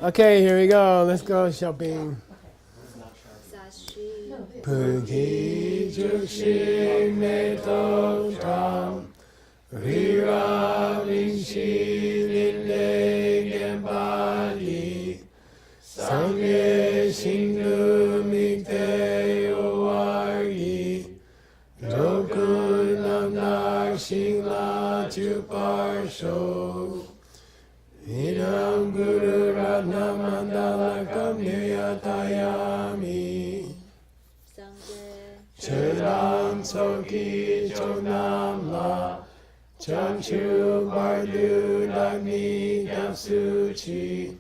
Okay, here we go. Let's go shopping. Sashi. Puki Jushi Meto Tam Rira Vinci Linde Gembali Sangye Shindu Mikte Owargi Joku Namnak Shingla Chuparsho Idam Guru Ratna Mandala Kamya Tayami Chedam Soki Chonam La Chanchu Bardu Dagni Kapsuchi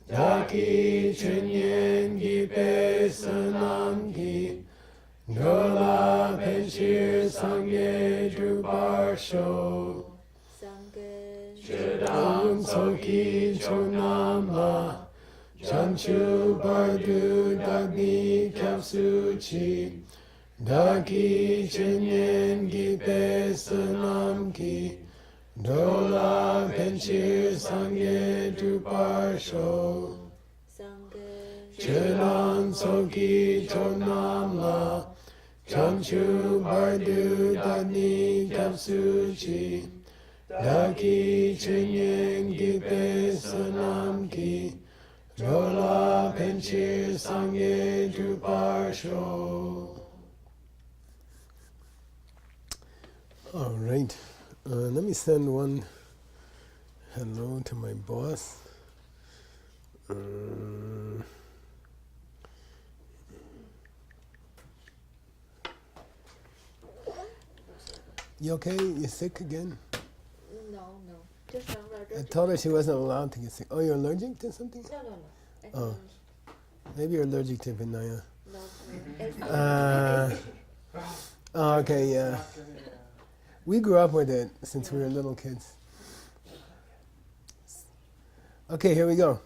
Daki Chenyen Gipe Sanam Gi Dola Penshir Sangye Drubarsho Chedam Soki Chonam La Chanchu Bardu Dagni Kapsuchi Daki Chenyen Gipe Sanam Ki Dola Penchir Sangye Druparsho Chedan Soki Chonam La Chanchu Bardu Dagni Kapsuchi Daki Chenyen Gipe Sanam Ki Dola Penchir Sangye Druparsho. All right, let me send one hello to my boss. You okay? You sick again? No. Just I'm allergic. I told her she wasn't allowed to get sick. Oh, you're allergic to something? No. Oh, maybe you're allergic to Vinaya. No. Okay, yeah. We grew up with it since we were little kids. Okay, here we go.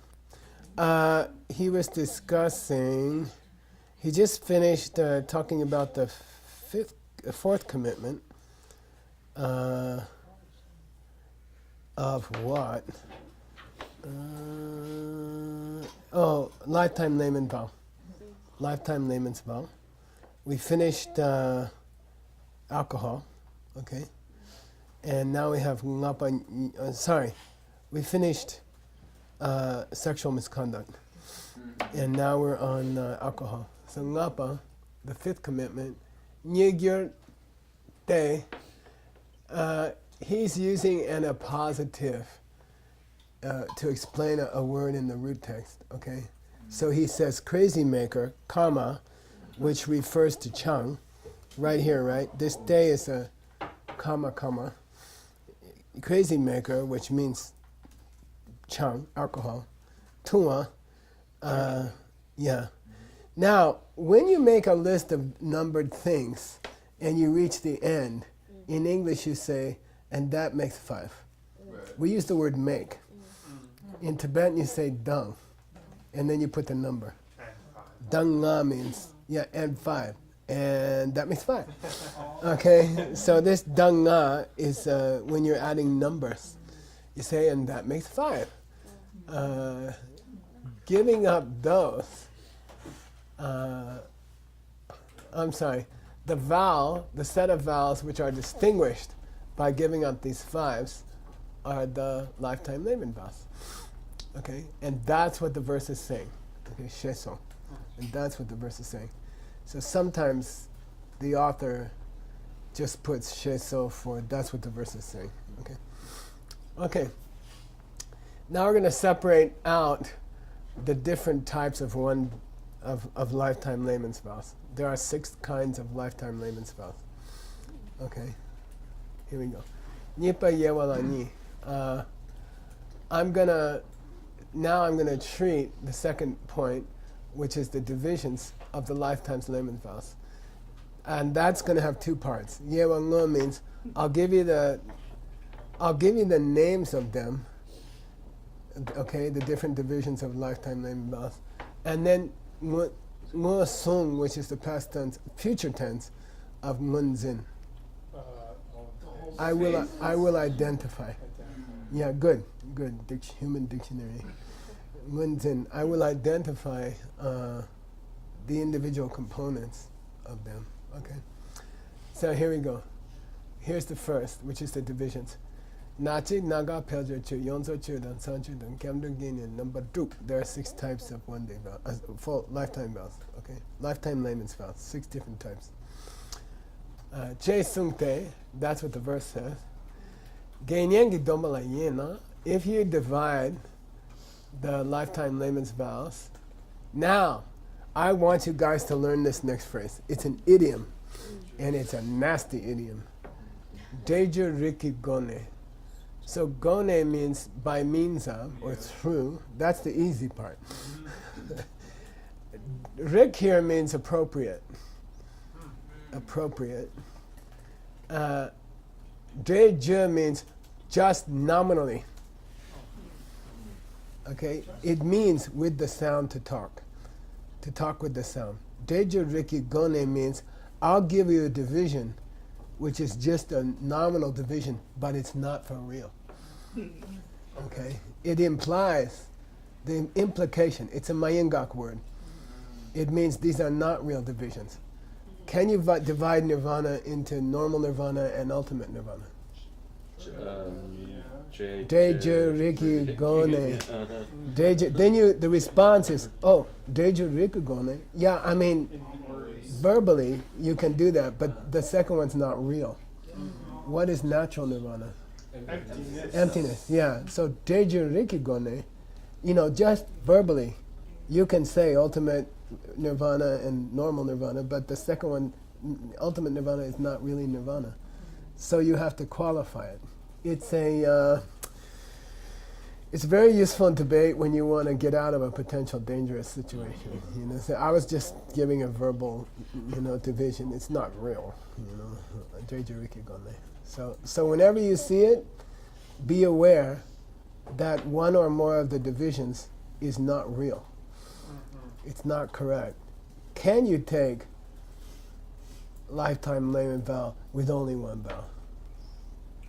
He was discussing, he just finished talking about the fourth commitment of what? Lifetime layman vow. Lifetime layman's vow. We finished alcohol. Okay, and now we have ngapa. We finished sexual misconduct, and now we're on alcohol. So ngapa, the fifth commitment, nyegyur te. He's using an appositive to explain a word in the root text. Okay, so he says crazy maker, comma, which refers to chang, right here, right. This day is a comma, crazy maker, which means chang, alcohol, tua, yeah. Now, when you make a list of numbered things and you reach the end, in English you say, and that makes 5. We use the word make. In Tibetan you say dung, and then you put the number. Dung nga means, and 5. And that makes 5. Okay, so this dung nga is when you're adding numbers. You say, and that makes 5. Giving up those, the vowel, the set of vowels which are distinguished by giving up these 5s are the lifetime layman vows. Okay, and that's what the verse is saying. Okay, sheso. And that's what the verse is saying. So sometimes the author just puts sheso for that's what the verse is saying. Okay. Now we're going to separate out the different types of lifetime layman's vows. There are 6 kinds of lifetime layman's vows. Okay. Here we go. Nipa yewala ni. I'm gonna treat the second point, which is the divisions of the lifetime's layman vows. And that's going to have 2 parts. Yewa means I'll give you the names of them, okay, the different divisions of lifetime layman vows. And then Ngu sung, which is the past tense, future tense of ngunzin. I will identify. Yeah, good. Human dictionary. Munzin, I will identify the individual components of them. Okay. So here we go. Here's the first, which is the divisions. Nachi, Naga, Pelja, Chu, Yonzo, Chu, Dan, Sanchu, Dan, Kamdu, Ginian, number 2. There are 6 types of one day vows, full lifetime vows. Okay. Lifetime layman's vows, 6 different types. Che Sungte, that's what the verse says. Genyengi Domala Yena, if you divide the lifetime layman's vows, now I want you guys to learn this next phrase. It's an idiom, and it's a nasty idiom. Deju Riki Gone. So Gone means by means of, or through. That's the easy part. Rik here means appropriate. Appropriate. Deju means just nominally. Okay? It means with the sound to talk with the sound. Deju Riki Gone means I'll give you a division which is just a nominal division, but it's not for real. Okay? It implies the implication. It's a Mayingak word. It means these are not real divisions. Can you divide nirvana into normal nirvana and ultimate nirvana? Deju Riki Gone. Then the response is, oh, Deju Riki Gone. Yeah, I mean, verbally you can do that, but the second one's not real. What is natural nirvana? Emptiness. Yeah. So Deju Riki Gone, just verbally, you can say ultimate nirvana and normal nirvana, but the second one, ultimate nirvana, is not really nirvana. So you have to qualify it. It's very useful in debate when you want to get out of a potential dangerous situation. So I was just giving a verbal, division. It's not real. So whenever you see it, be aware that one or more of the divisions is not real. It's not correct. Can you take lifetime layman vow with only one vow?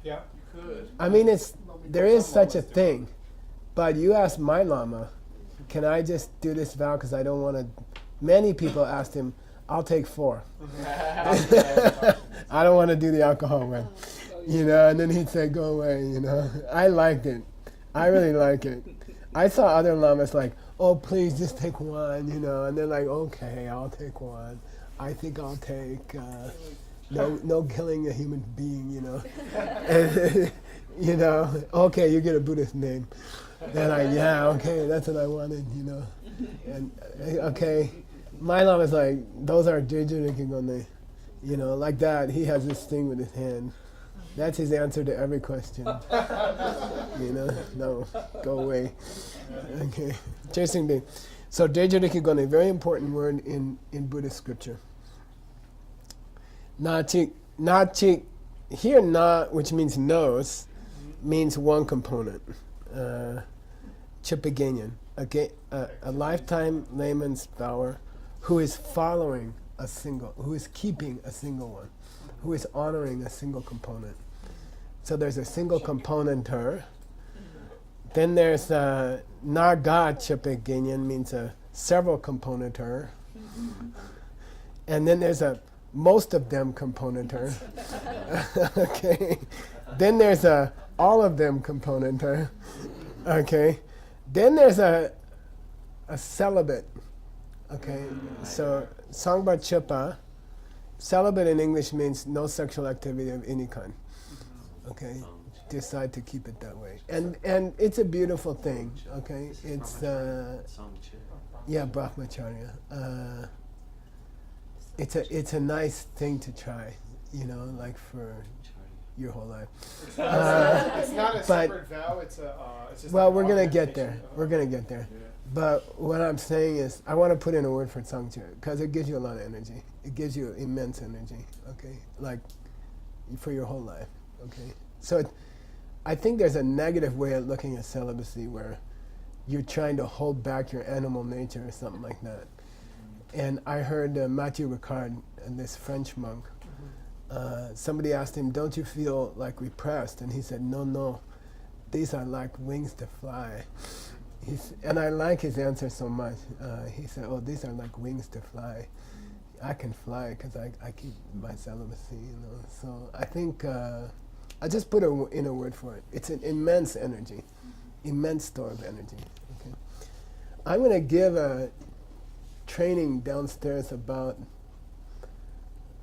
Yeah, you could. I mean, there is such a thing, but you ask my lama, can I just do this vow because I don't want to? Many people asked him, I'll take 4. I don't want to do the alcohol one, and then he'd say, go away, I liked it. I really like it. I saw other lamas like, oh, please just take 1, and they're like, okay, I'll take 1. I think I'll take no killing a human being, and, okay, you get a Buddhist name. They're like, yeah, okay, that's what I wanted, and okay, my lama's like, those are Jeju Rikigone, like that. He has this thing with his hand. That's his answer to every question. No, go away. Okay, chasing day. So Deju Rikigone, very important word in Buddhist scripture. Na-chik, here na, which means nose, means one component. Chipagenyan, a lifetime layman's vower who is following who is keeping a single one, who is honoring a single component. So there's a single componenter. Then there's a naga chipagenyan, means a several componenter. And then there's a most of them componenter. Okay. Then there's a all of them componenter. Okay. Then there's a celibate. Okay. So Sangpa Chipa, celibate in English means no sexual activity of any kind. Okay. Decide to keep it that way. And it's a beautiful thing. Okay. It's brahmacharya. It's a nice thing to try, like for your whole life. It's not a separate vow. It's just. Well, we're gonna get there. We're gonna get there. Yeah. But what I'm saying is, I want to put in a word for Tsangche because it gives you a lot of energy. It gives you immense energy. Okay, like for your whole life. Okay, so I think there's a negative way of looking at celibacy where you're trying to hold back your animal nature or something like that. And I heard Mathieu Ricard, this French monk, somebody asked him, don't you feel like repressed? And he said, no, these are like wings to fly. And I like his answer so much. He said, "Oh, these are like wings to fly. I can fly because I keep my celibacy, you know." So I think I just put in a word for it. It's an immense energy, immense store of energy. Okay, I'm going to give a training downstairs about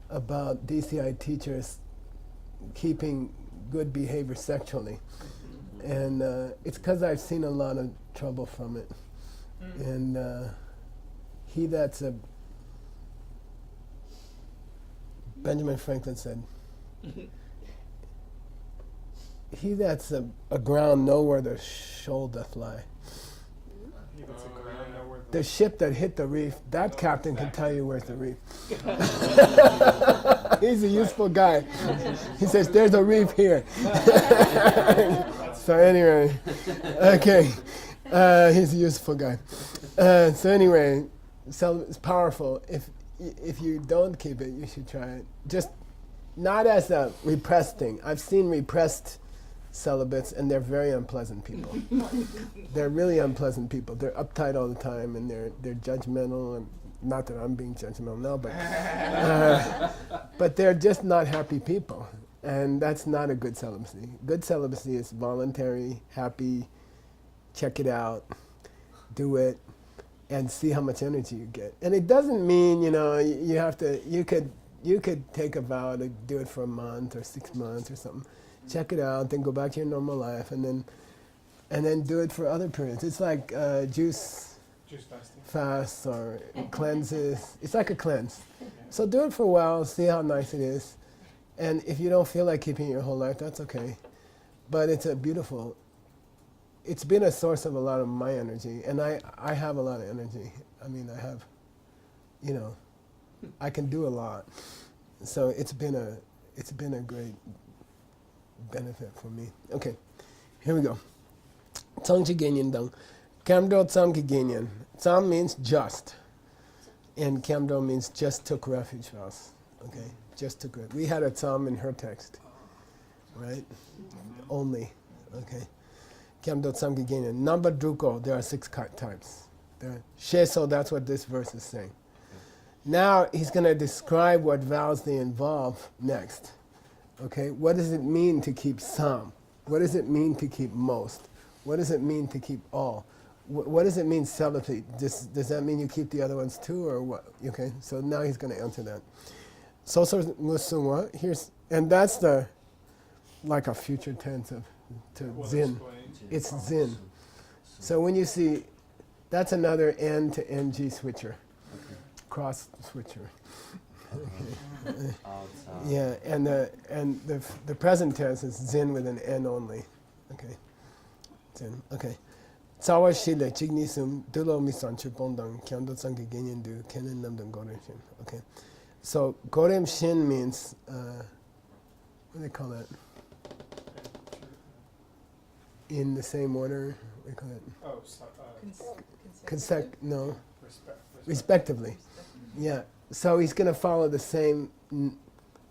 DCI teachers keeping good behavior sexually. And it's because I've seen a lot of trouble from it. And Benjamin Franklin said, he that's aground know where the shoal doth lie. He that's aground, know where The ship that hit the reef, that captain can tell you where's the reef. He's a useful guy. He says, there's a reef here. So anyway, okay. He's a useful guy. So anyway, so it's powerful. If you don't keep it, you should try it. Just not as a repressed thing. I've seen repressed celibates, and they're very unpleasant people. They're really unpleasant people. They're uptight all the time, and they're judgmental. And not that I'm being judgmental now, but they're just not happy people, and that's not a good celibacy. Good celibacy is voluntary, happy. Check it out, do it, and see how much energy you get. And it doesn't mean you have to. You could take a vow to do it for a month or 6 months or something. Check it out, then go back to your normal life, and then do it for other periods. It's like juice fasting. fasts or cleanses. It's like a cleanse. So do it for a while, see how nice it is. And if you don't feel like keeping it your whole life, that's okay. But it's it's been a source of a lot of my energy, and I have a lot of energy. I mean, I have, I can do a lot. So it's been a great benefit for me. Okay, here we go. Tsangchi Genyan Dang. Kamdo Tsamki Genyan. Tsam means just. And Kamdo means just took refuge vows. Okay, just took refuge. We had a Tsam in her text, right? Only. Okay. Kamdo Tsamki Genyan. Number Druko, there are 6 types. Sheso, that's what this verse is saying. Now he's going to describe what vows they involve next. Okay, what does it mean to keep some? What does it mean to keep most? What does it mean to keep all? What does it mean celibacy? Does that mean you keep the other ones too, or what? Okay, so now he's going to answer that. And that's like a future tense of Zin. It's Zin. So when you see, that's another N to NG switcher, cross switcher. Okay. Yeah, and the present tense is Zin with an N only. Okay. Zin. Okay. Tsawa shile chigni sum dulo misan chupondang kyando tsangi genyen du kenen namdang gorem shin. Okay. So gorem shin means what do they call that? In the same order, we call it. Oh, No. Respectively. Yeah. So he's going to follow the same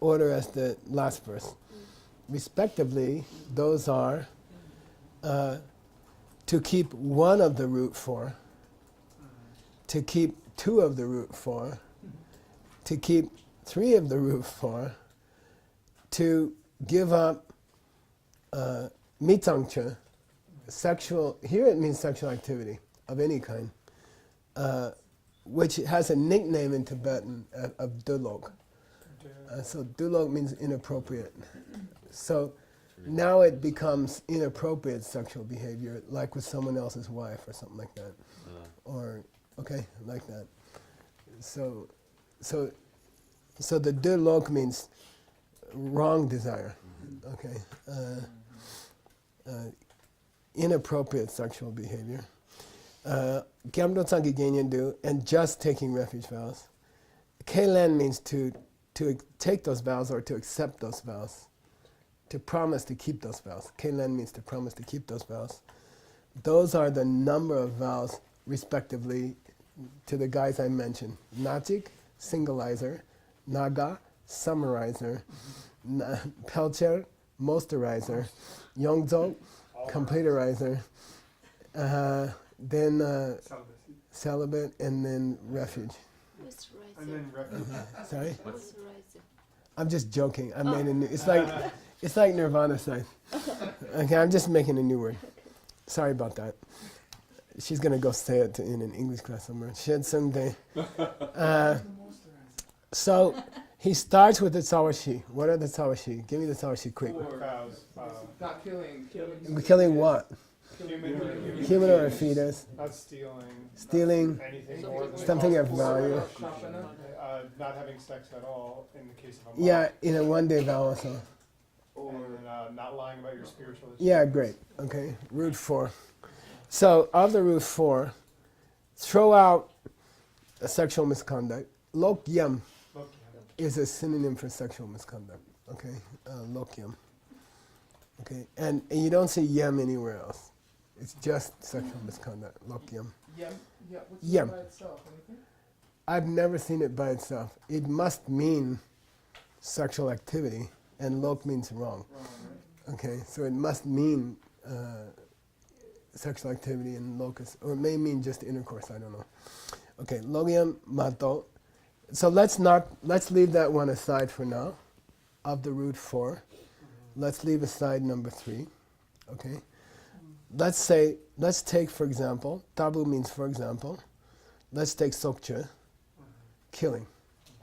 order as the last verse. Respectively, those are to keep one of the root 4, to keep 2 of the root 4, to keep 3 of the root 4, to give up mitangcha, sexual, here it means sexual activity of any kind, which has a nickname in Tibetan of dulog. So dulog means inappropriate. So now it becomes inappropriate sexual behavior, like with someone else's wife or something like that. Or, okay, like that. So the dulog means wrong desire, okay? Inappropriate sexual behavior. Gyamdo Tsangi Genyen do, and just taking refuge vows. Keilen means to take those vows or to accept those vows, to promise to keep those vows. Keilen means to promise to keep those vows. Those are the number of vows, respectively, to the guys I mentioned. Nachik, singleizer. Naga, summarizer. Pelcher, mosterizer. Yongzo, completerizer. then Celibacy. celibate, and then refuge. Who's And rising? then refuge. Sorry, Who's rising? I'm just joking. I made a new. It's like Nirvana side. Okay, I'm just making a new word. Sorry about that. She's gonna go say it in an English class somewhere. Shed someday. So he starts with the tsawashi. What are the tsawashi? Give me the tsawashi quick. Vows. Not killing. Killing what? Human Or a fetus. Not stealing. Stealing. Anything more than Something of value. Not having sex at all in the case of a Yeah, in a one-day vow also. And not lying about your spiritual. Yeah, great. Okay, root 4. So of the root 4, throw out a sexual misconduct. Lokyam is a synonym for sexual misconduct. Okay, lokyam. Okay, and you don't see yam anywhere else. It's just sexual misconduct. Lokyam. What's Yam. by itself? Anything? I've never seen it by itself. It must mean sexual activity, and lok means wrong. Okay, so it must mean sexual activity and locus, or it may mean just intercourse. I don't know. Okay, logyam mato. So let's leave that one aside for now. Of the root 4, let's leave aside number 3. Okay. Let's take for example. Tabu means for example. Let's take sokche, killing,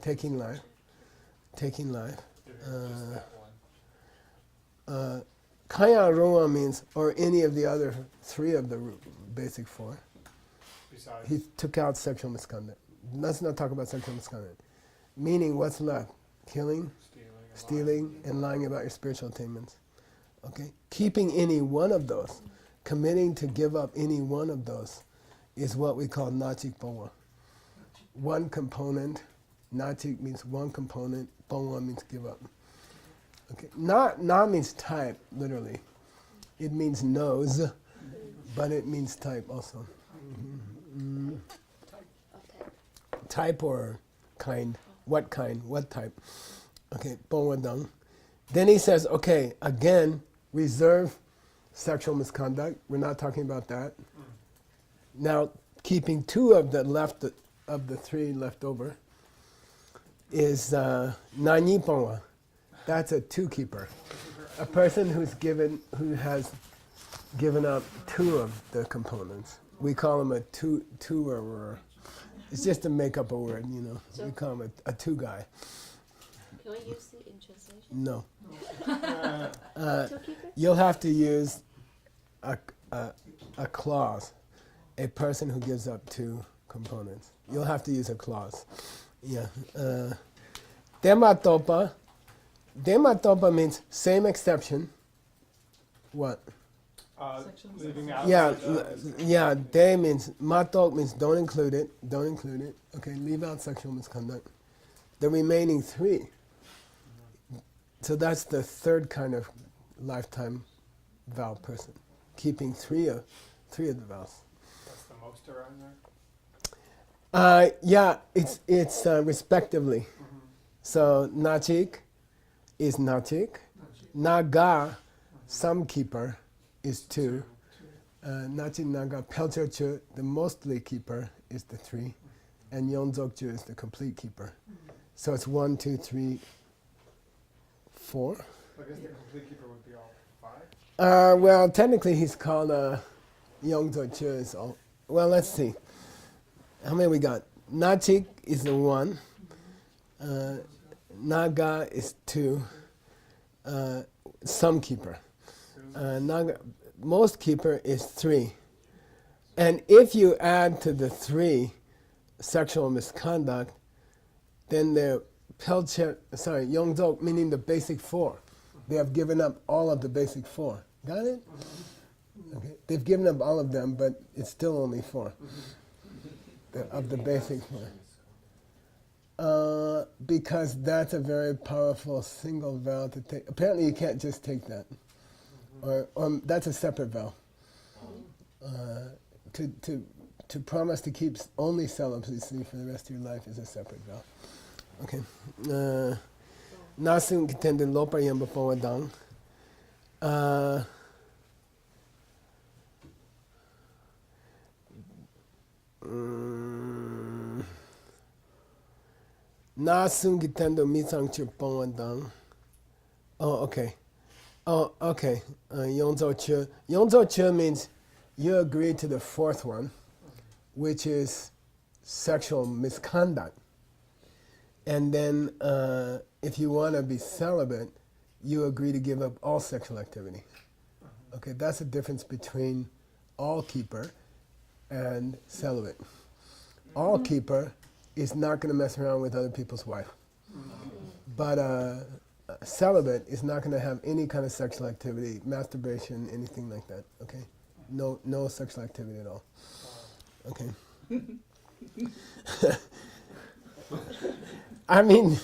taking life. Kaya roa means, or any of the other 3 of the basic 4. Besides. He took out sexual misconduct. Let's not talk about sexual misconduct. Meaning, what's left? Killing, stealing, and lying about your spiritual attainments. Okay? Keeping any one of those, committing to give up any one of those, is what we call nachik bongwa. One component. Nachik means one component. Bongwa means give up. Okay. Na means type, literally. It means nose, but it means type also. Okay. Type or kind. What kind? What type? Okay, bongwa dang. Then he says, okay, again, reserve sexual misconduct. We're not talking about that. Now, keeping 2 of the 3 left over is nani bongwa. That's a 2-keeper. A person who has given up 2 of the components. We call him a two-er. It's just to make up a word, you know. So we call him a 2 guy. can we use it in translation? No. Two keeper? You'll have to use a clause. A person who gives up 2 components. You'll have to use a clause. Yeah. Dematopa. Dematopa means same exception. What? Leaving out. Yeah. De means matok means don't include it. Don't include it. Okay, leave out sexual misconduct. The remaining 3. So that's the 3rd kind of lifetime vow person, keeping 3 of the vows. That's the most around there. Yeah, it's respectively. So nachik is nachik. Naga, some keeper, is 2. Nachik naga pelcherchu, the mostly keeper, is the 3. And yonzokchu is the complete keeper. So it's 1, 2, 3, 4. I guess the complete keeper would be all 5. Well, technically he's called yongzokchu is all. Well, let's see. How many we got? Nachik is the 1. Naga is 2. Some keeper. Naga, most keeper is 3. And if you add to the 3 sexual misconduct, then the yongzok, meaning the basic 4. They have given up all of the basic 4. Got it? Okay. They've given up all of them, but it's still only 4 of the basic 4. Because that's a very powerful single vow to take. Apparently you can't just take that. Or that's a separate vow. To promise to keep only celibacy for the rest of your life is a separate vow. Okay. Nasung kitende lopa yamba pawadang. Na sungitendo misang chirpong. Oh, okay. Oh, okay. Yongzo Che. Yongzo Che means you agree to the fourth one, which is sexual misconduct. And then if you want to be celibate, you agree to give up all sexual activity. Okay, that's the difference between all keeper and celibate. All keeper is not going to mess around with other people's wife. But celibate is not going to have any kind of sexual activity, masturbation, anything like that. Okay, no sexual activity at all. Okay. I mean,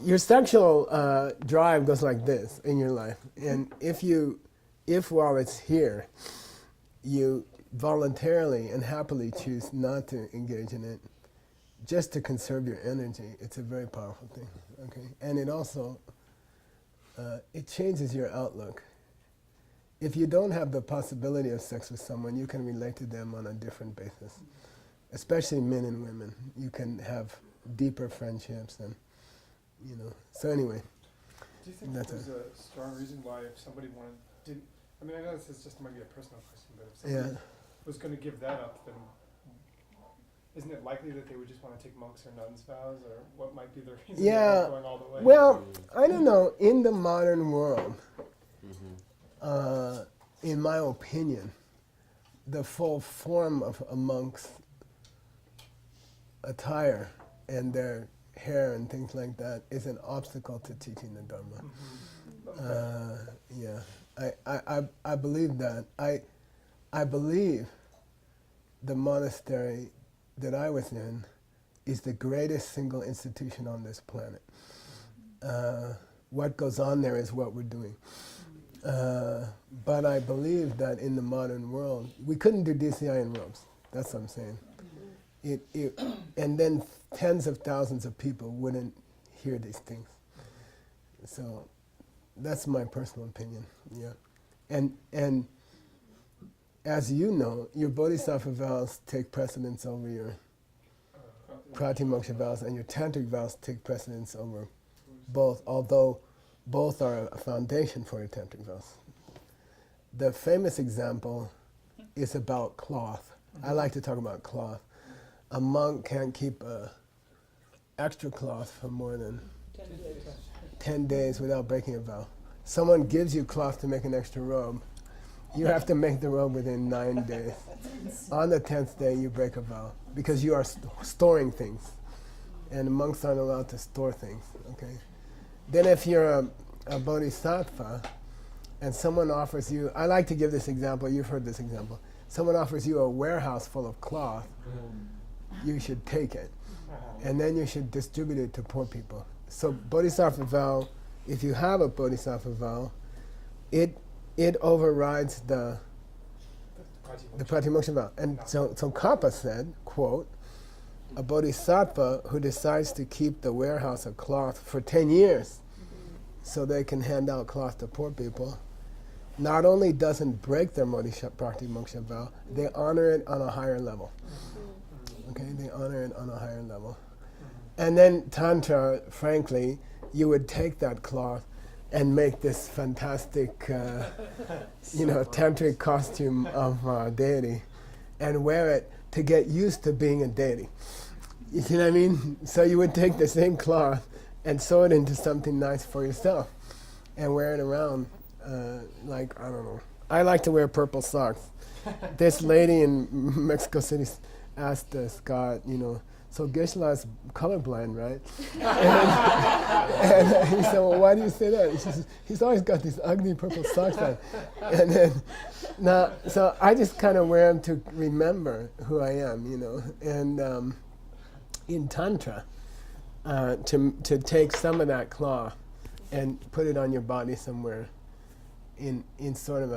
your sexual drive goes like this in your life, and if while it's here, you voluntarily and happily choose not to engage in it, just to conserve your energy, it's a very powerful thing. Okay, and it also it changes your outlook. If you don't have the possibility of sex with someone, you can relate to them on a different basis. Especially men and women, you can have deeper friendships, and So anyway, Do you think there's a strong reason why if somebody didn't? I mean, I know this is just maybe a personal question, but if somebody was going to give that up, then isn't it likely that they would just want to take monks or nuns vows, or what might be the reason they're not going all the way? Well, I don't know. In the modern world, in my opinion, the full form of a monk's attire and their hair and things like that is an obstacle to teaching the Dharma. I believe that. I believe the monastery that I was in is the greatest single institution on this planet. What goes on there is what we're doing. But I believe that in the modern world, we couldn't do DCI in robes. That's what I'm saying. And then tens of thousands of people wouldn't hear these things. So that's my personal opinion. Yeah, and as you know, your bodhisattva vows take precedence over your pratimoksha vows, and your tantric vows take precedence over both, although both are a foundation for your tantric vows. The famous example is about cloth. I like to talk about cloth. A monk can't keep extra cloth for more than 10 days without breaking a vow. Someone gives you cloth to make an extra robe. You have to make the robe within 9 days. On the 10th day, you break a vow because you are storing things, and monks aren't allowed to store things. Okay. Then, if you're a bodhisattva, and someone offers you, I like to give this example. You've heard this example. Someone offers you a warehouse full of cloth. You should take it, and then you should distribute it to poor people. So bodhisattva vow, if you have a bodhisattva vow, it overrides the pratimoksha vow. And so Kappa said, quote, a bodhisattva who decides to keep the warehouse of cloth for 10 years so they can hand out cloth to poor people, not only doesn't break their pratimoksha vow, they honor it on a higher level. Okay, they honor it on a higher level. And then Tantra, frankly, you would take that cloth and make this fantastic, tantric costume of deity and wear it to get used to being a deity. You see what I mean? So you would take the same cloth and sew it into something nice for yourself and wear it around I don't know. I like to wear purple socks. This lady in Mexico City asked Scott, so Geshe-la is colorblind, right? and he said, well, why do you say that? He says, he's always got these ugly purple socks on. And then, so I just kind of wear them to remember who I am, And in Tantra, to take some of that cloth and put it on your body somewhere in sort of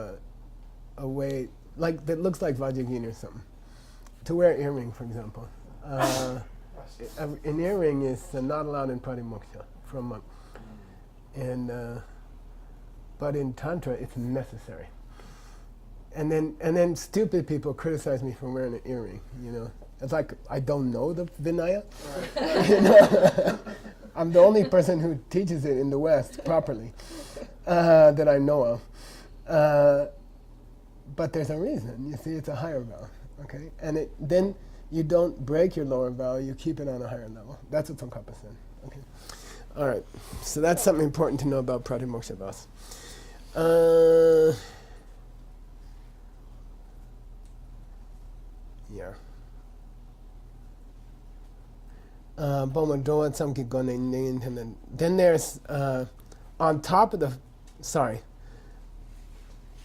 a way, like that looks like Vajragini or something. To wear an earring, for example. An earring is not allowed in pratimoksha for a monk. And, but in Tantra, it's necessary. And then stupid people criticize me for wearing an earring. You know, it's like I don't know the Vinaya. You know? I'm the only person who teaches it in the West properly that I know of. But there's a reason. You see, it's a higher vowel. Okay, and then you don't break your lower vowel. You keep it on a higher level. That's what Tsongkhapa said. Okay. All right. So that's something important to know about Pratimoksha vowels. Yeah. Then there's on top of the, sorry,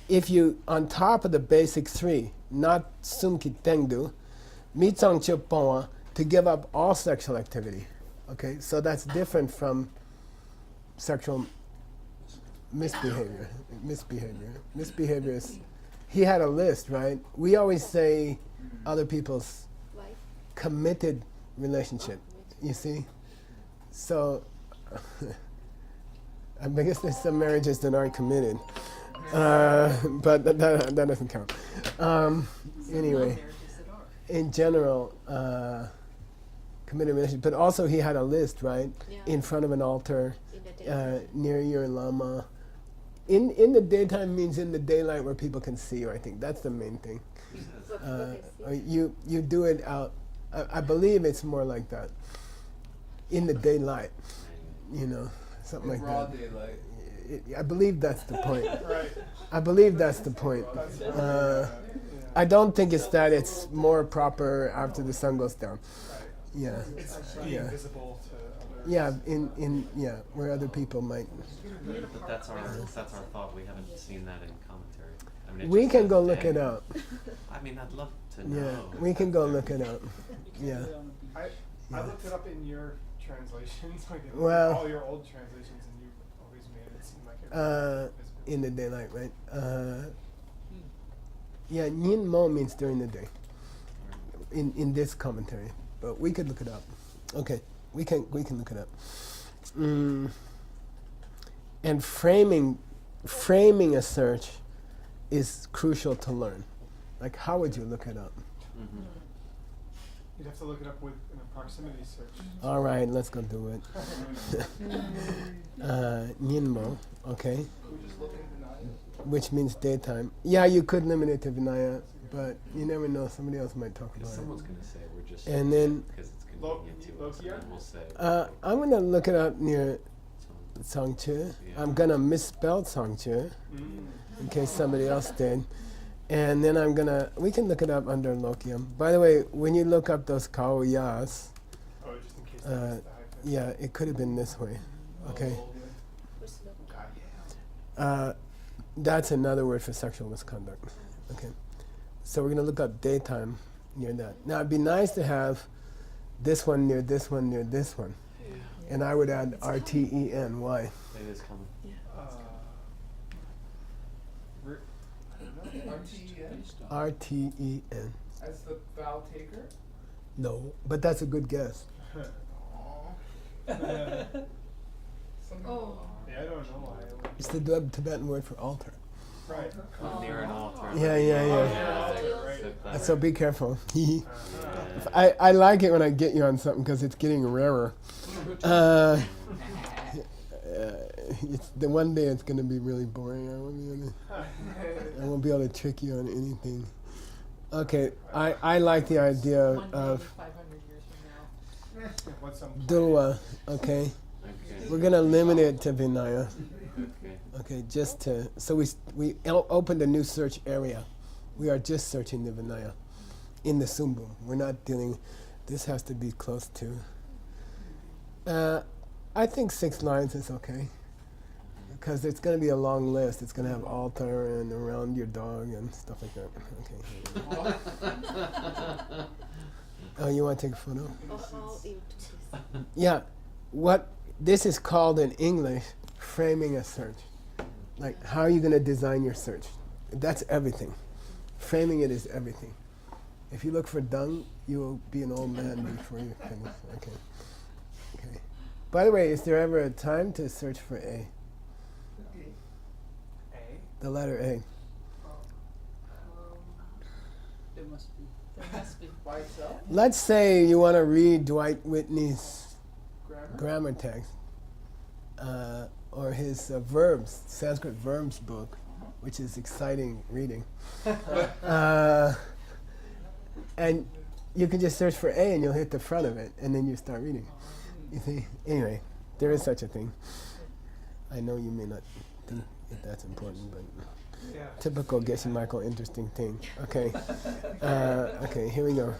if you, on top of the basic three, not sumki tengdu, mitsang chupongwa, to give up all sexual activity. Okay, so that's different from sexual misbehavior. Misbehavior is, he had a list, right? We always say other people's Wife. committed relationship, you see? So, I guess there's some marriages that aren't committed. But that doesn't count. Anyway, in general, committed relationship. But also he had a list, right? Yeah. In front of an altar, In the daytime. near your lama. In the daytime means in the daylight where people can see you, I think. That's the main thing. What people can see. You do it out, I believe it's more like that. In the daylight, you know, something like Broad that. daylight. I believe that's the point. Right. I believe that's the point. I don't think it's that it's more proper after the sun goes down. Yeah. It's being Yeah. visible to others. Yeah, in where other people might. But that's our thought. We haven't seen that in commentary. I mean, it We just can says go look day. it up. I mean, I'd love to know. Yeah, we can go look it up. Yeah. I looked it up in your translations, like in Well- all your old translations, and you always made it seem like it was visible. In the daylight, right? Yeah, Nyin Mo means during the day. In this commentary, but we could look it up. Okay, we can look it up. And framing a search is crucial to learn. Like, how would you look it up? Mhm. You'd have to look it up with in a proximity search. All right, let's go do it. Nyin Mo, okay, Could we just look at Vinaya? which means daytime. Yeah, you could limit it to Vinaya, but you never know. Somebody else might talk Because about someone's going to say we're just And then- because it's Lo- convenient to us, and Lokia? then we'll say it. I'm gonna look it up near some- Songche. Yeah. I'm gonna misspell Songche in case somebody else did. And then we can look it up under Lokium. By the way, when you look up those Kaoyas, Oh, just in case that's the hyphen. yeah, it could have been this way. Okay. Who's looking? That's another word for sexual misconduct. Okay. So we're gonna look up daytime near that. Now it'd be nice to have this one near this one near this one. And I would add RTEN. Why? It is coming. I don't know. RTEN RTEN. as the vowel taker? No, but that's a good guess. Yeah, Oh. I don't know why. I would- It's the Tibetan word for altar. Right. Near an altar. Yeah. Right. So be careful. Yeah. I like it when I get you on something because it's getting rarer. It's the one day it's gonna be really boring. I won't be able to trick you on anything. Okay, I like the idea of 500 years from now. What's some Dua. Okay, Okay. we're gonna limit it to Vinaya. Okay. Okay, just to so we opened a new search area. We are just searching the Vinaya in the Sumbum. We're not dealing. This has to be close to. I think 6 lines is okay. Because it's going to be a long list. It's going to have altar and around your dog and stuff like that. Okay. Oh, you want to take a photo? All in pieces. Yeah. What this is called in English, framing a search. Like, how are you going to design your search? That's everything. Framing it is everything. If you look for dung, you will be an old man before you finish. Okay. Okay. By the way, is there ever a time to search for A? A? The letter A. There must be. There must be. By itself? Let's say you want to read Dwight Whitney's Grammar? grammar text, or his verbs, Sanskrit verbs book, which is exciting reading. And you can just search for A and you'll hit the front of it, and then you start reading. You see? Anyway, there is such a thing. I know you may not think that that's important, but Yeah. typical Geshe Michael interesting thing. Okay. Okay, here we go.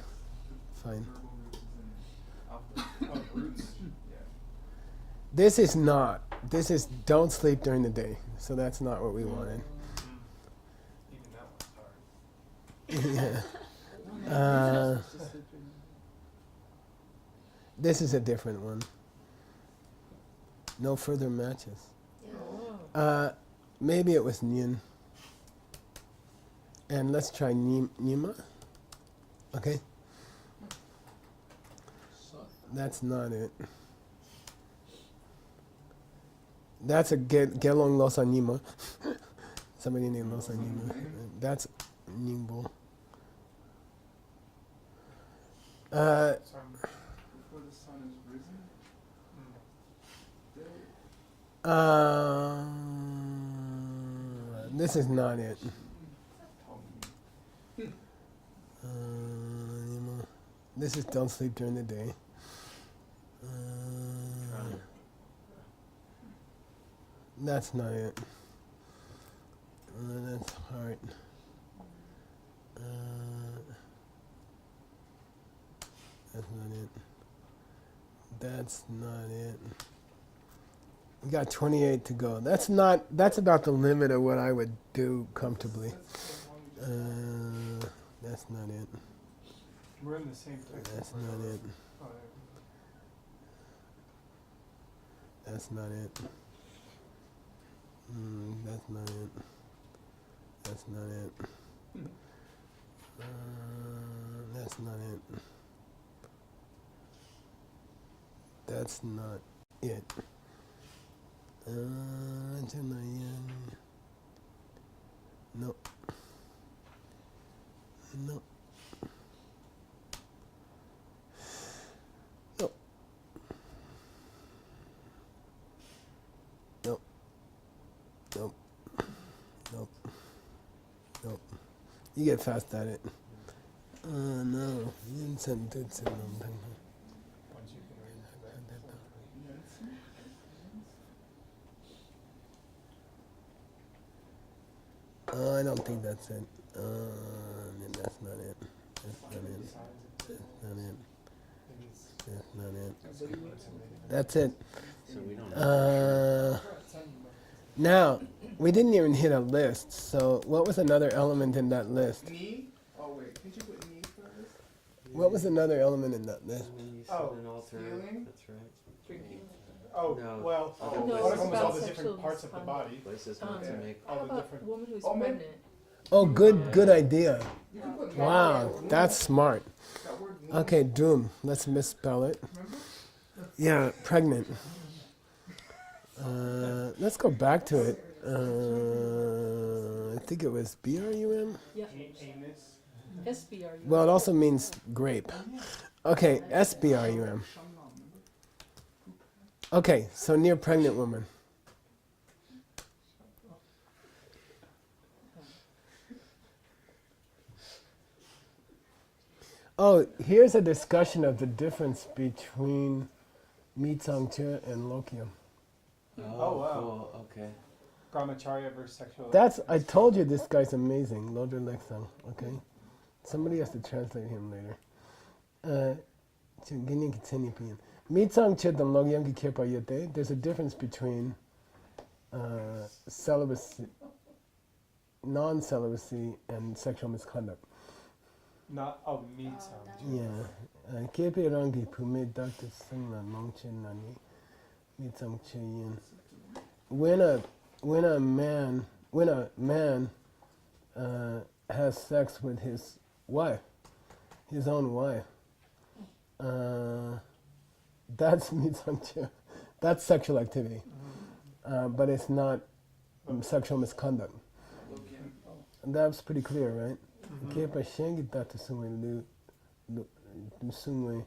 Fine. Oh, roots. Yeah. This is not. This is don't sleep during the day. So that's not what we wanted. Even that one's hard. Yeah. This is a different one. No further matches. Maybe it was Nyin. And let's try Nima. Okay? That's not it. That's a Gelong Losa Nima. Somebody named Losa Nima. That's Ningbo. Sorry. Before the sun is risen? This is not it. This is don't sleep during the day. That's not it. That's heart. That's not it. That's not it. We got 28 to go. That's not. That's about the limit of what I would do comfortably. That's not it. We're in the same place. That's not it. Oh, That's not it. That's not it. That's not it. That's not it. That's not it. No. No. No. Nope. Nope. Nope. Nope. You get fast at it. No. once you can read I don't think that's it. That's not it. That's not it. That's not it. That's not it. That's it. So we don't Now, we didn't even hit a list. So, what was another element in that list? Knee? Oh, wait. Did you put knee first? What was another element in that list? And then you said Oh, an alter. stealing? That's right. Drinking? Oh, No. well, Other No, one it's of them was about all the sexual different parts of the misconduct. body. Places not to make. All How the about different. a woman who's Oh, man. pregnant? Oh, good idea. You can put Wow, that's smart. that word knee. Okay, Doom. Let's misspell it. Yeah, pregnant. Let's go back to it. I think it was BRUM. Yeah. Anus. SBRU. Well, it also means grape. Okay, SBRUM. Okay, so near pregnant woman. Oh, here's a discussion of the difference between Mitsangche and Lokium. Oh, wow. Cool. Okay. Brahmacharya versus sexual. That's, I told you this guy's amazing, Lodra Leksang, okay? Somebody has to translate him later. Mitsangche and Lokium ki kepa yete. There's a difference between celibacy, non-celibacy, and sexual misconduct. Not, oh, meat sound. Yeah. Kepe rangi pume Dr. Singla Nongchen Nani Mitsangche yin. When a man has sex with his wife, his own wife, that's mitsangche. That's sexual activity, but it's not sexual misconduct. And that's pretty clear, right? Kepa shengi tata sungwe lu sungwe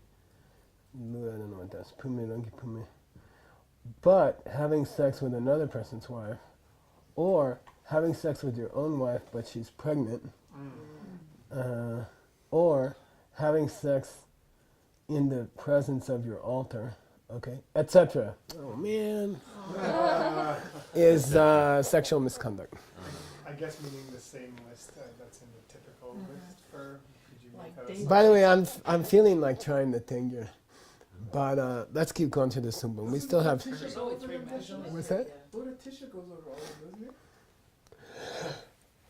lu, I don't know what that's. Pume rangi pume. But having sex with another person's wife, or having sex with your own wife but she's pregnant, or having sex in the presence of your altar, okay, etc. Oh man, is sexual misconduct. I guess meaning the same list that's in the typical list for. Could you Like make that a dating. By the way, I'm feeling like trying the thing here, but let's keep going to the sumbung. We still have. There's only three measurements. What's that? Well, the tissue goes over all of them, doesn't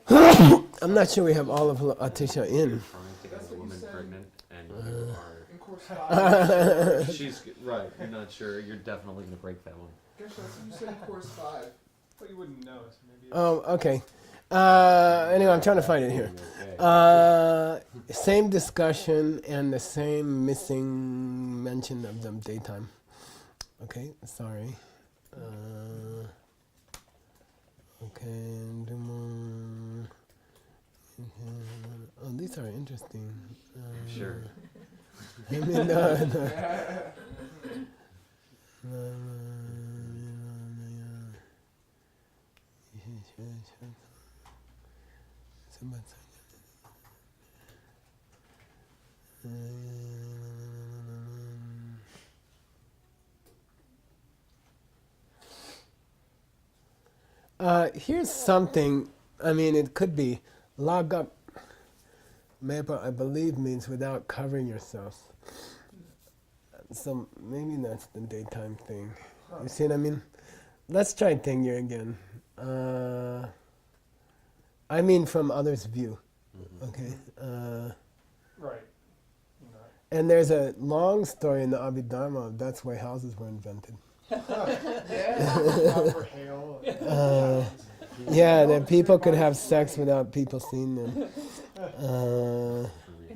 it? I'm not sure we have all of Atisha in. Trying to get That's a what you woman said. pregnant, and you In course are. 5. She's right. You're not sure. You're definitely gonna break that one. Gosh, that's what you said in course 5. But you wouldn't know, so maybe. Oh, okay. Anyway, I'm trying to find it here. Okay. Same discussion and the same missing mention of them daytime. Okay, sorry. Okay. Oh, these are interesting. Sure. I mean, no. Here's something. I mean, it could be log up. Mepa, I believe, means without covering yourself. So maybe that's the daytime thing. You see what I mean? Let's try Tengye again. I mean from others' view. Okay. Right. And there's a long story in the Abhidharma of that's why houses were invented. Not for hail. Yeah, that people could have sex without people seeing them. And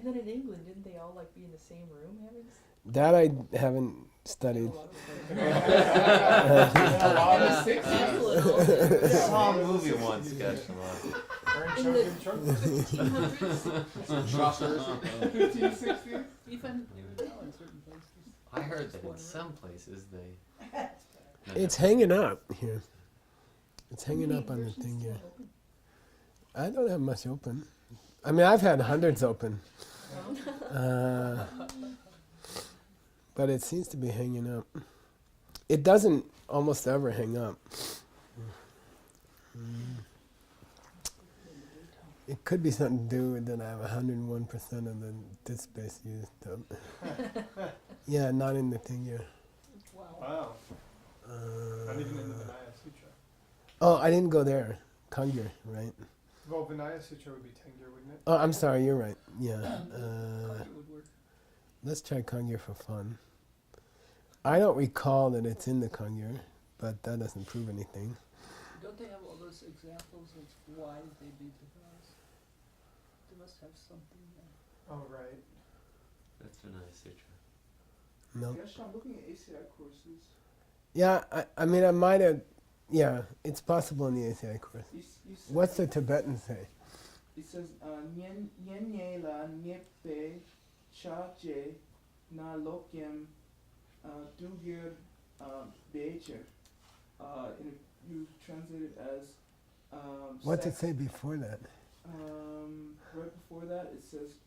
then in England, didn't they all like be in the same room having sex? That I haven't studied. I saw a movie once, guys. Wearing In choking the trunks. 1500s? 1560? Even I heard that in some places they. It's hanging up here. It's hanging up on the thing here. I don't have much open. I mean, I've had hundreds open. But it seems to be hanging up. It doesn't almost ever hang up. It could be something to do with that I have 101% of the disk space used up. Yeah, not in the thing here. Wow. Not even in the Vinaya Sutra. Oh, I didn't go there. Kangyur, right? Well, Vinaya Sutra would be Tengyur, wouldn't it? Oh, I'm sorry, you're right. Yeah. Let's try Kangyur for fun. I don't recall that it's in the Kangyur, but that doesn't prove anything. Don't they have all those examples of why they beat the gods? They must have something there. Oh, right. That's Vinaya Sutra. No. Gosh, I'm looking at ACI courses. Yeah, I mean, I might have. Yeah, it's possible in the ACI course. You said, What's the Tibetan say? It says, Nyen nye la nyepe cha je na lokyem dugir becher. And you translate it as. What's it sex- say before that? Right before that, it says,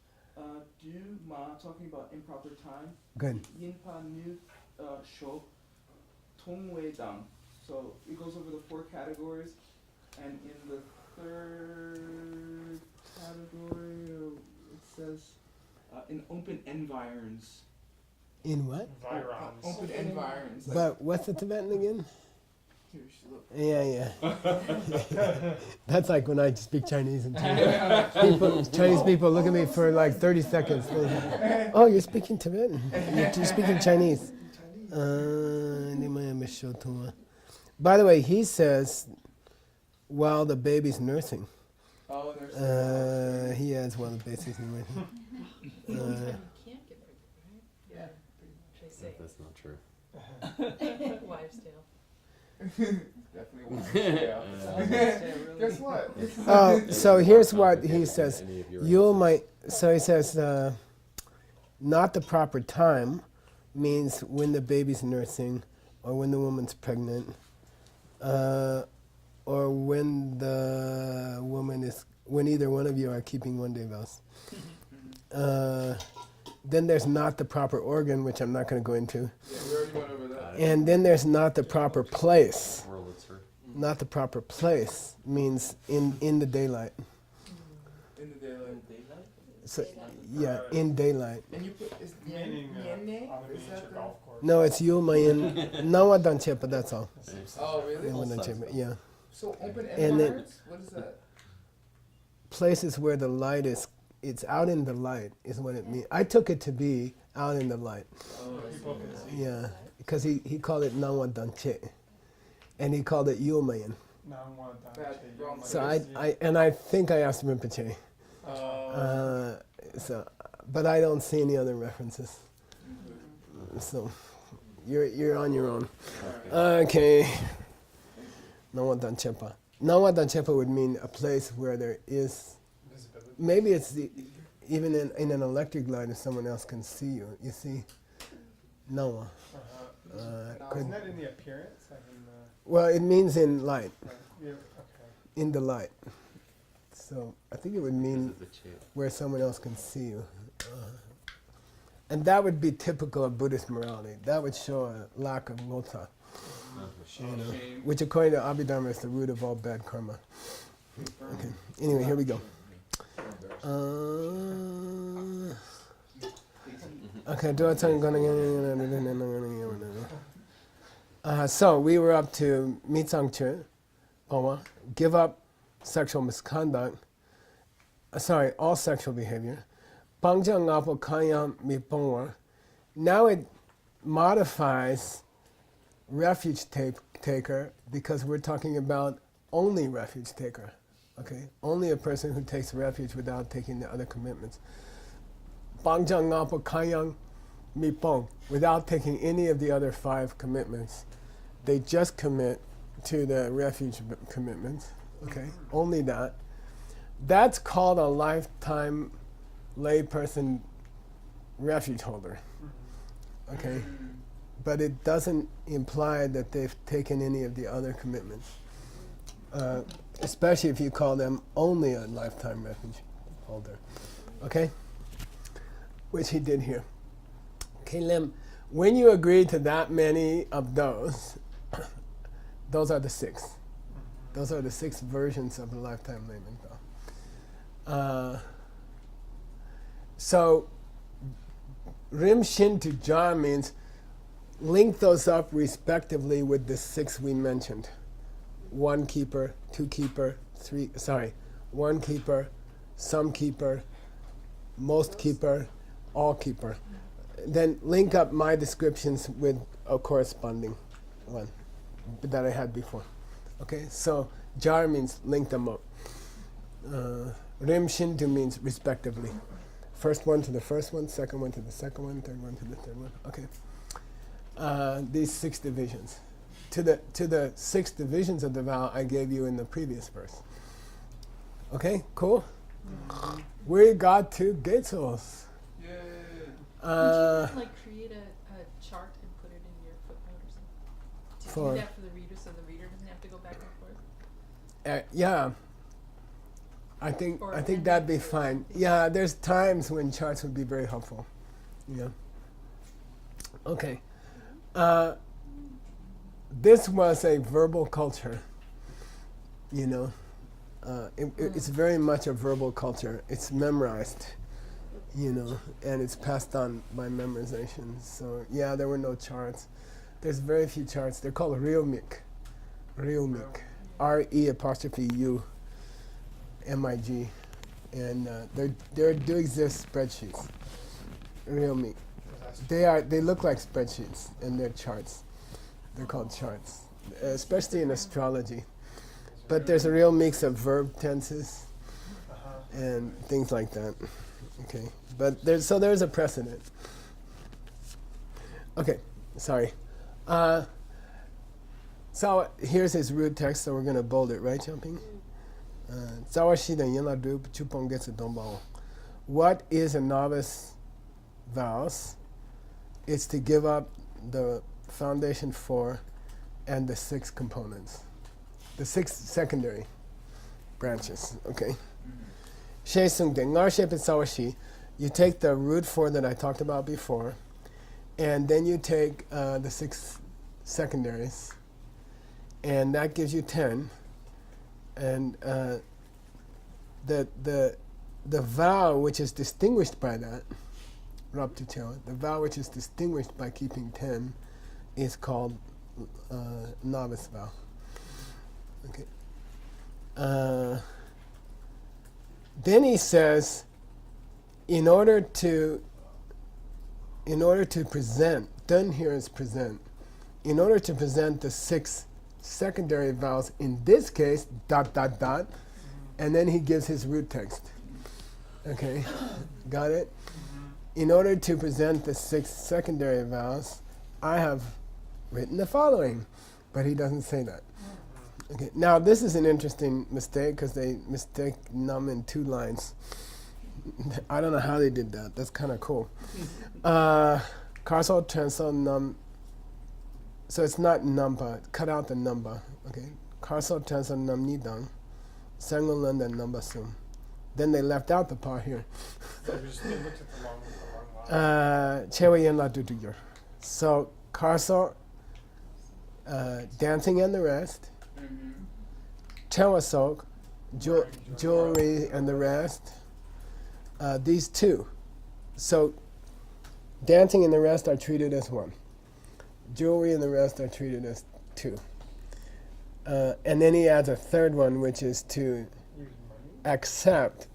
du ma, talking about improper time. Good. Yinpa nu shok tong wei dang. So it goes over the 4 categories, and in the 3rd category, it says in open environs. In what? Virons. Open environs. Like, But what's the Tibetan again? here, you should look. Yeah. That's like when I speak Chinese and Chinese people look at me for like 30 seconds. Oh, you're speaking Tibetan. You're speaking Chinese. By the way, he says, while the baby's nursing. Oh, there's He adds while the baby's nursing. you can't get pregnant, right? Yeah. They say. That's not true. Wives' tale. Definitely want to stay out. Guess what? Oh, so here's what he says. Any of your You might. So he says, not the proper time means when the baby's nursing, or when the woman's pregnant, or when the woman is, when either one of you are keeping one day vows. Then there's not the proper organ, which I'm not going to go into. Yeah, we already went over that. And then there's not the proper place. Wurlitzer. Not the proper place means in the daylight. In the daylight. So yeah, in daylight. And you put is Meaning Yenne? on a Is miniature that the? golf course. No, it's Yulmayan. Nawa Danchepa, that's all. Oh really? Nawa Danchepa, yeah. So open And end then- words? What is that? Places where the light is, it's out in the light is what it means. I took it to be out in the light. Oh, I People can see. Yeah, because he called it Nawa Danche. And he called it Yulmayan. Now I want that. Bad, wrong. So I think I asked Rinpoche. Oh. So, but I don't see any other references. So, you're on your own. Okay. Nawa Danchepa. Nawa Danchepa would mean a place where there is, Visibility. maybe it's even in an electric light if someone else can see you. You see? Nawa. Could, Isn't that in the appearance? Like in the, well, it means in light, yeah, okay. in the light. So I think it would mean This is the chant. where someone else can see you. And that would be typical of Buddhist morality. That would show a lack of ngota, you know, Shame. which according to Abhidharma is the root of all bad karma. Okay. Anyway, here we go. Okay. So we were up to Mitsangche, give up sexual misconduct. All sexual behavior. Pangjang Apo Kanyam Mipongwa. Now it modifies refuge taker because we're talking about only refuge taker. Okay? Only a person who takes refuge without taking the other commitments. Pangjang Apo Kanyam Mipong. Without taking any of the other 5 commitments. They just commit to the refuge commitments. Okay? Only that. That's called a lifetime layperson refuge holder. Okay? But it doesn't imply that they've taken any of the other commitments. Especially if you call them only a lifetime refuge holder. Okay? Which he did here. Okay, Lim, when you agree to that many of those, those are the 6. Those are the 6 versions of the lifetime layman. So, Rim Shin to Jar means link those up respectively with the 6 we mentioned. 1 keeper, 2 keeper, 1 keeper, some keeper, most keeper, all keeper. Then link up my descriptions with a corresponding one that I had before. Okay, so Jar means link them up. Rim Shintu means respectively. First one to the first one, second one to the second one, third one to the third one. Okay. These 6 divisions. To the 6 divisions of the vow I gave you in the previous verse. Okay, cool? We got to Getzos. Yeah. Would you like create a chart and put it in your footnote or something? To For- do that for the reader so the reader doesn't have to go back and forth? Yeah. I think that'd be fine. Yeah, there's times when charts would be very helpful. Yeah. Okay. This was a verbal culture. You know, it's very much a verbal culture. It's memorized. You know, and it's passed on by memorization. So yeah, there were no charts. There's very few charts. They're called Ryomik. Ryomik. RE'(U). MIG, and there do exist spreadsheets. Ryomik. They look like spreadsheets, and they're charts. They're called charts, especially in astrology. But there's a real mix of verb tenses and things like that. Okay, but there's a precedent. Okay, sorry. So here's his root text, so we're going to bold it, right, Jumping? What is a novice vows? It's to give up the foundation 4 and the 6 components, the 6 secondary branches, okay? You take the root 4 that I talked about before, and then you take the 6 secondaries, and that gives you 10. And the vow which is distinguished by that, the vow which is distinguished by keeping 10 is called novice vow. Okay. Then he says, in order to present, done here is present, in order to present the 6 secondary vows, in this case, ... and then he gives his root text. Okay, got it? In order to present the 6 secondary vows, I have written the following, but he doesn't say that. Okay, now this is an interesting mistake because they mistake num in 2 lines. I don't know how they did that. That's kind of cool. Carsal transal num. So it's not number. Cut out the number. Okay. Carsal transal num nidang. Sangolanda number sum. Then they left out the part here. So they looked at the wrong line. Chewe yen la dutuyor. So Carsal, dancing and the rest. Chawasok, jewelry and the rest. These 2. So dancing and the rest are treated as 1. Jewelry and the rest are treated as 2. And then he adds a 3rd one, which is to Use money. accept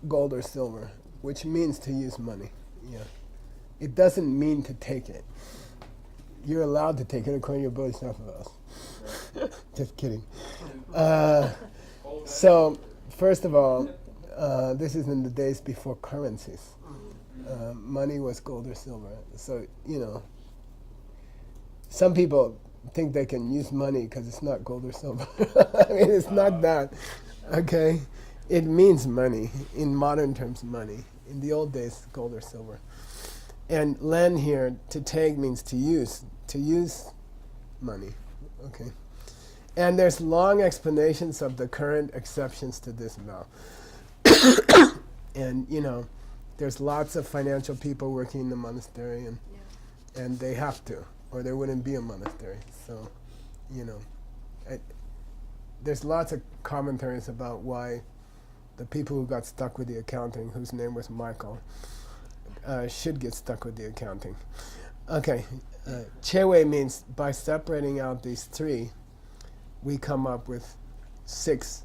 gold or silver, which means to use money. Yeah. It doesn't mean to take it. You're allowed to take it according to your Bodhisattva vows. Just kidding. So, first of all, this is in the days before currencies. Money was gold or silver. So, some people think they can use money because it's not gold or silver. I mean, it's not that. Okay? It means money. In modern terms, money. In the old days, gold or silver. And len here, to take means to use. To use money. Okay? And there's long explanations of the current exceptions to this vow. And, there's lots of financial people working in the monastery, and they have to, or there wouldn't be a monastery. So, there's lots of commentaries about why the people who got stuck with the accounting, whose name was Michael, should get stuck with the accounting. Okay, chewe means by separating out these 3, we come up with 6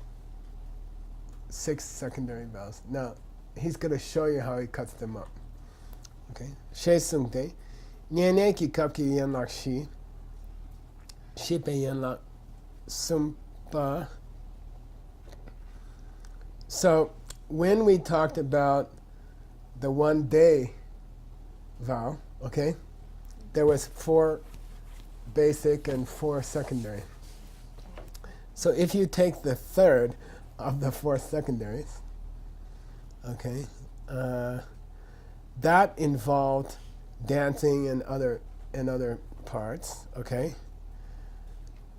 secondary vows. Now, he's going to show you how he cuts them up. Okay, she sungde, nyene ki kapki yen lak shi, shipe yen lak sumpa. So, when we talked about the 1 day vow, okay, there was 4 basic and 4 secondary. So if you take the 3rd of the 4 secondaries, okay, that involved dancing and other parts, okay,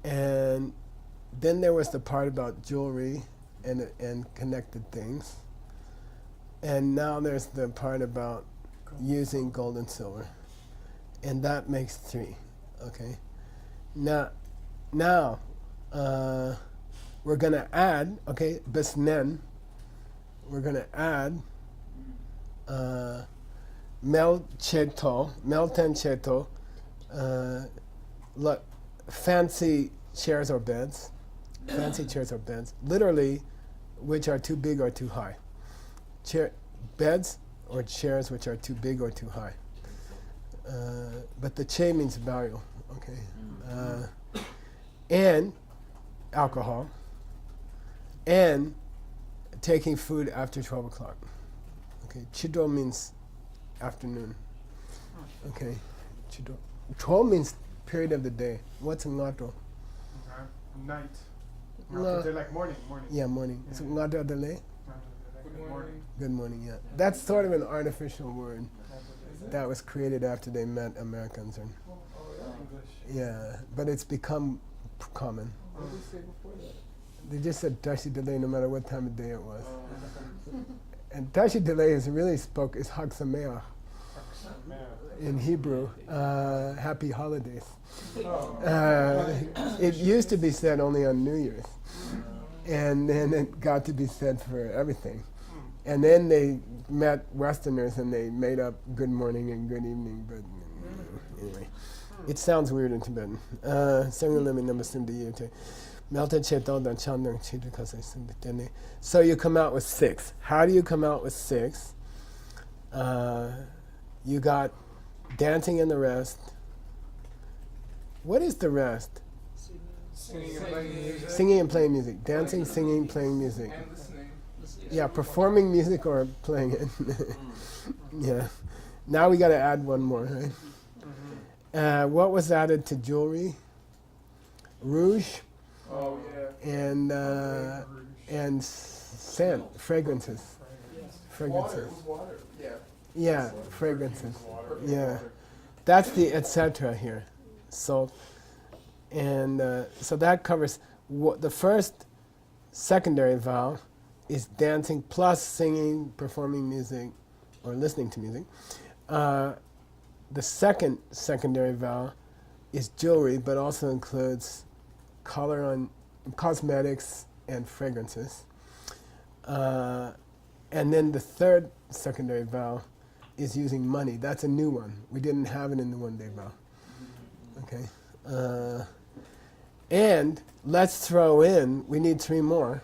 and then there was the part about jewelry and connected things, and now there's the part about using gold and silver, and that makes 3, okay. Now we're going to add, okay, besnen, we're going to add melten cheto, fancy chairs or beds, literally, which are too big or too high. Beds or chairs which are too big or too high. But the che means burial, okay. And alcohol, and taking food after 12 o'clock. Okay, chido means afternoon. Okay, chido. 12 means period of the day. What's ngato? night. No. They're like morning. Yeah, morning. So ngada delay. Good morning. Good morning. Yeah, that's sort of an artificial word that was created after they met Americans, and English. yeah, but it's become common. What did they say before that? They just said dashi delay no matter what time of day it was. And dashi delay is really spoke is Hag Sameach in Hebrew, happy holidays. It used to be said only on New Year's, and then it got to be said for everything. And then they met Westerners and they made up good morning and good evening, but anyway. It sounds weird in Tibetan. So you come out with 6. How do you come out with 6? You got dancing and the rest. What is the rest? Singing and playing music. Singing and playing music. Dancing, singing, playing music. And listening. Yeah, performing music or playing it. Yeah. Now we got to add one more, right? What was added to jewelry? Rouge Oh yeah. and scent, fragrances. Fragrances. Water. Yeah. Yeah, fragrances. Perfect Yeah. water. That's the etc. here. Salt. And so that covers the first secondary vowel is dancing plus singing, performing music, or listening to music. The second secondary vowel is jewelry, but also includes color on cosmetics and fragrances. And then the third secondary vowel is using money. That's a new one. We didn't have it in the one-day vow. Okay. And let's throw in, we need 3 more,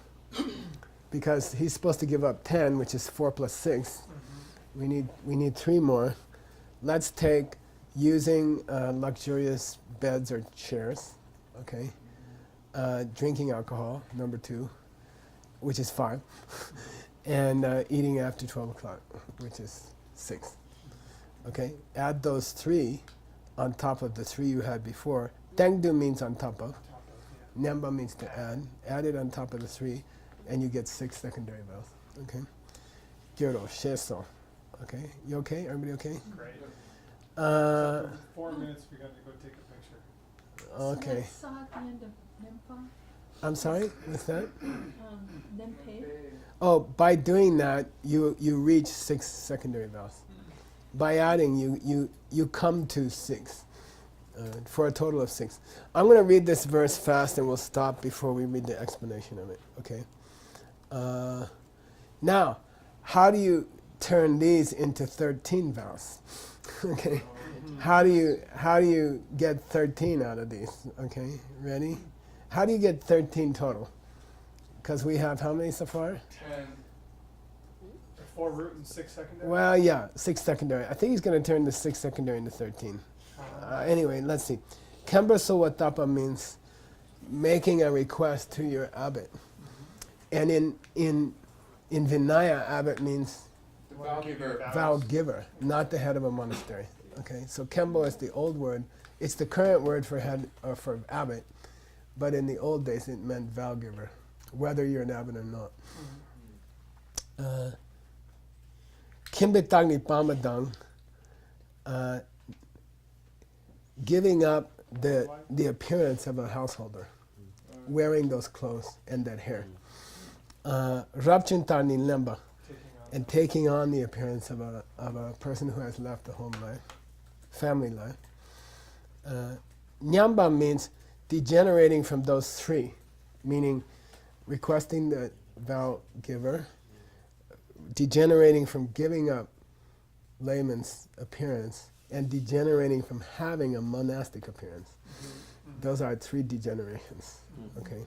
because he's supposed to give up 10, which is 4 plus 6. We need 3 more. Let's take using luxurious beds or chairs, okay? Drinking alcohol, number 2, which is 5. And eating after 12 o'clock, which is 6. Okay? Add those 3 on top of the 3 you had before. Tengdu means on top of. Nyamba means to add. Add it on top of the 3, and you get 6 secondary vowels. Okay? Gyoro, sheso. Okay? You okay? Everybody okay? Great. Uh, 4 minutes, we got to go take a picture. okay. So that's at the end of Nempa, I'm sorry? What's that? Nempe. Oh, by doing that, you reach 6 secondary vowels. By adding, you come to 6. For a total of 6. I'm going to read this verse fast and we'll stop before we read the explanation of it, okay? Now, how do you turn these into 13 vowels? Okay? How do you get 13 out of these? Okay, ready? How do you get 13 total? Because we have how many so far? 10. 4 root and 6 secondary. Well, yeah, 6 secondary. I think he's going to turn the 6 secondary into 13. Anyway, let's see. Kemba Sowatapa means making a request to your abbot. And in Vinaya, abbot means The vow giver. vow giver, not the head of a monastery. Okay, so Kembo is the old word. It's the current word for head or for abbot, but in the old days it meant vow giver, whether you're an abbot or not. Kimbitang ni pamadang, giving up the appearance of a householder, wearing those clothes and that hair. Rabchintar ni lemba, and taking on the appearance of a person who has left the home life, family life. Nyamba means degenerating from those 3, meaning requesting the vow giver, degenerating from giving up layman's appearance, and degenerating from having a monastic appearance. Those are 3 degenerations. Okay,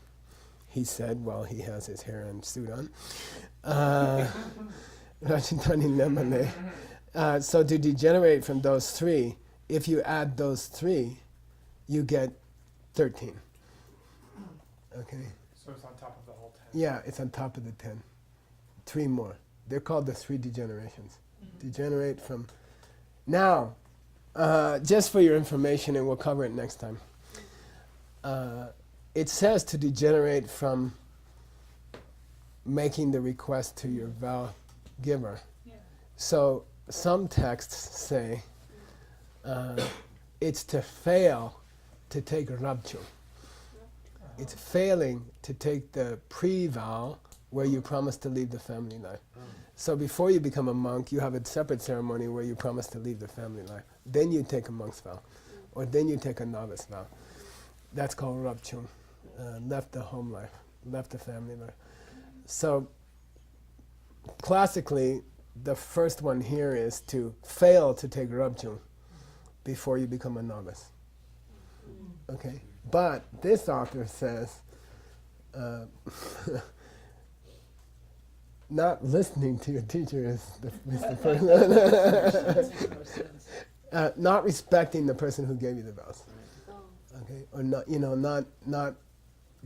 he said while he has his hair and suit on. So to degenerate from those 3, if you add those 3, you get 13. Okay. So it's on top of the whole 10. Yeah, it's on top of the 10. 3 more. They're called the 3 degenerations. Degenerate from. Now, just for your information, and we'll cover it next time. it says to degenerate from making the request to your vow giver. Yeah. So some texts say it's to fail to take rabchu. It's failing to take the pre-vow where you promise to leave the family life. So before you become a monk, you have a separate ceremony where you promise to leave the family life. Then you take a monk's vow, or then you take a novice vow. That's called rabchu. Left the home life, left the family life. So classically, the first one here is to fail to take rabchu before you become a novice. Okay, but this author says not listening to your teacher is the first. Not respecting the person who gave you the vows. Okay, or not, not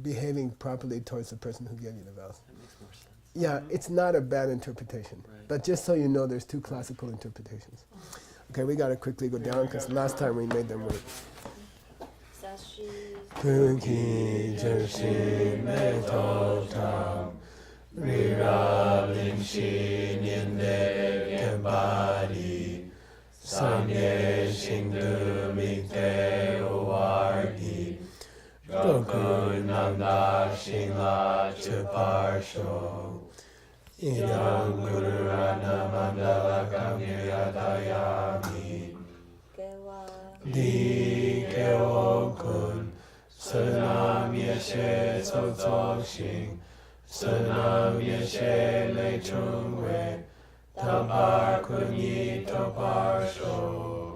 behaving properly towards the person who gave you the vows. That makes more sense. Yeah, it's not a bad interpretation. Right. But just so you know, there's two classical interpretations. Okay, we gotta quickly go down because last time we made them wait. Puki Jershi Meto Tam Rirabim Shi Nyende Kembadi Sangye Shingdu Mikte Uwardi Dokun Namda Shingla Chuparsho Idam Guru Rana Mandala Kamyatayami Di Kewo Kun Sunam Yeshe Tsotsok Shing Sunam Yeshe Le Chung We Tampar Kunyi Topar Sho